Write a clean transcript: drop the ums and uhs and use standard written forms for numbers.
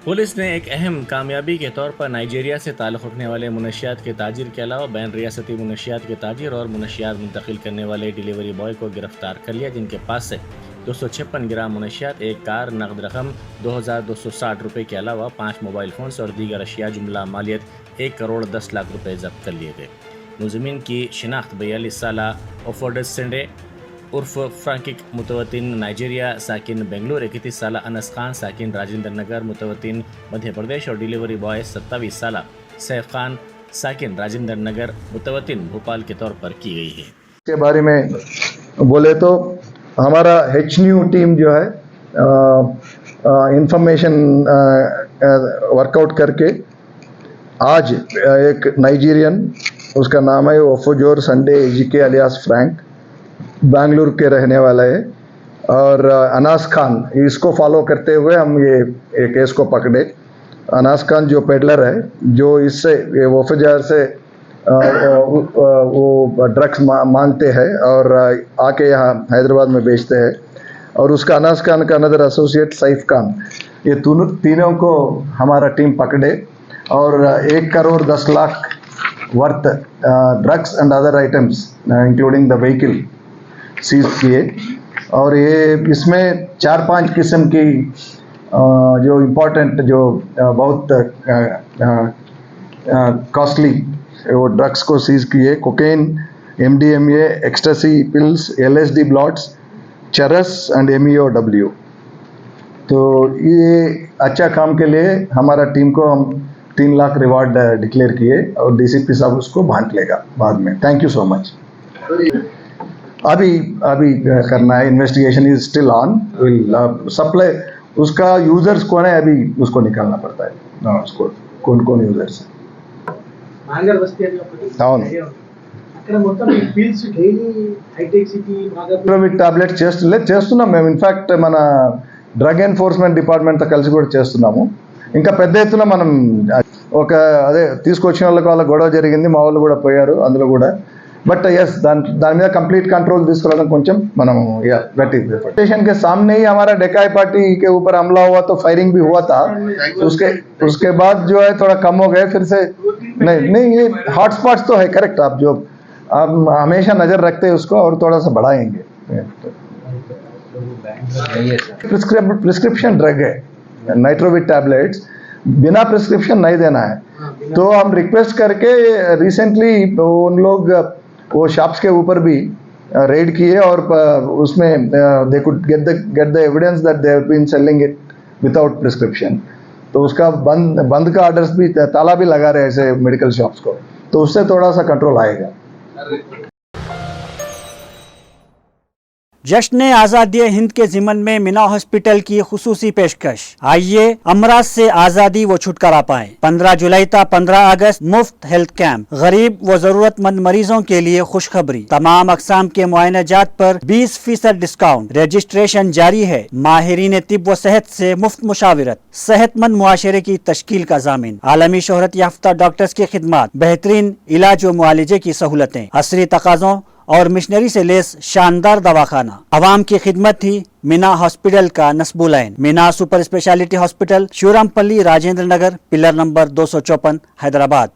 Police ने एक अहम कामयाबी के तौर पर नाइजीरिया से ताल्लुक़ रखने वाले मुनशियात के ताजिर के अलावा बैन रियासती मुनशियात के ताजिर और मुनशियात मुंतकिल करने वाले डिलीवरी बॉय को गिरफ्तार कर लिया, जिनके पास से 256 ग्राम मुनशियात, एक कार, नकद रकम 2260 रुपये के अलावा 5 मोबाइल फ़ोन्स और दीगर अशिया जुमला मालियत 1 करोड़ 10 लाख रुपये जब्त कर लिए गए। मुलज़िमीन की शिनाख्त 42 साला ओफोडस सेंडे उर्फ फ्रांकिक मुतवतिन नाइजीरिया साकिन बेंगलुरु, 31 साला अनस खान साकिन राजेंद्र नगर मुतवतिन मध्य प्रदेश और डिलीवरी बॉय 27 साला सैफ खान साकिन राजेंद्र नगर मुतवतिन भोपाल के तौर पर की गई है। के बारे में बोले तो हमारा HNU टीम जो है इंफॉर्मेशन वर्कआउट करके आज एक नाइजीरियन, उसका नाम है ओफोजोर संडे एजिके अलियास फ्रैंक, बेंगलुरु के रहने वाला है, और अनास खान, इसको फॉलो करते हुए हम ये केस को पकड़े। अनास खान जो पेडलर है, जो इससे ओफोजोर से वो ड्रग्स मांगते हैं और आके यहाँ हैदराबाद में बेचते हैं, और उसका अनास खान का अनदर एसोसिएट सैफ खान, ये तीनों को हमारा टीम पकड़े और 1 crore 10 lakh worth drugs and other items including the vehicle seize किए। और ये इसमें 4-5 किस्म की जो इम्पोर्टेंट, जो बहुत कॉस्टली वो ड्रग्स को सीज किए। Cocaine, MDMA, ecstasy pills, LSD blots, चरस एंड MEOW। तो ये अच्छा काम के लिए हमारा टीम को हम 3 लाख रिवार्ड डिक्लेयर किए और DCP साहब उसको बांट लेगा बाद में। Thank you so much. अभी करना है, investigation is still on. Will supply उसका यूजर्स कौन है, अभी उसको निकालना पड़ता है, उसको कौन यूजर्स है। టాబ్లెట్ చేస్తున్నాం మేము. ఇన్ఫాక్ట్ మన డ్రగ్ ఎన్ఫోర్స్మెంట్ డిపార్ట్మెంట్తో కలిసి కూడా చేస్తున్నాము. ఇంకా పెద్ద ఎత్తున మనం అదే తీసుకొచ్చిన వాళ్ళ గొడవ జరిగింది, మా వాళ్ళు కూడా పోయారు అందులో కూడా. बट यस, दान में कंप्लीट कंट्रोल తీసుకురావడం కొంచెం మనం गति स्टेशन के सामने ही हमारा डेकाई पार्टी के ऊपर हमला हुआ, तो फायरिंग भी हुआ था। उसके बाद जो है थोड़ा कम हो गए फिर से। नहीं ये हॉटस्पॉट्स तो है, करेक्ट। आप जो आप हमेशा नजर रखते हैं उसको और थोड़ा सा बढ़ाएंगे। प्रिस्क्रिप्शन ड्रग है, नाइट्रोविट टैबलेट्स बिना प्रिस्क्रिप्शन नहीं देना है। तो हम रिक्वेस्ट करके रिसेंटली उन लोग वो शॉप्स के ऊपर भी रेड किए और उसमें they could get the evidence that they have been selling it without prescription. तो उसका बंद का ऑर्डर्स भी, ताला भी लगा रहे ऐसे मेडिकल शॉप्स को, तो उससे थोड़ा सा कंट्रोल आएगा। जश्न आज़ादी हिंद के ज़िमन में मीना हॉस्पिटल की खुसूसी पेशकश। आइए अमराज से आज़ादी व छुटकारा पाएं। 15 जुलाई था 15 अगस्त मुफ्त हेल्थ कैंप, गरीब व जरूरतमंद मरीजों के लिए खुशखबरी। तमाम अकसाम के मुआयनाजात पर 20% डिस्काउंट। रजिस्ट्रेशन जारी है। माहिरीन तिब व सेहत से मुफ्त मुशावरत, सेहतमंद मुआशरे की तश्कील का जामिन। आलमी शोहरत याफ्ता डॉक्टर्स की खिदमत, बेहतरीन इलाज व मुआलजे की सहूलतें, असरी तकाज़ों और मिशनरी से लेस शानदार दवाखाना। आवाम की खिदमत थी मीना हॉस्पिटल का नस्बुलैन। Meena super speciality hospital, Shivarampally, Rajendra Nagar, pillar number 254, Hyderabad.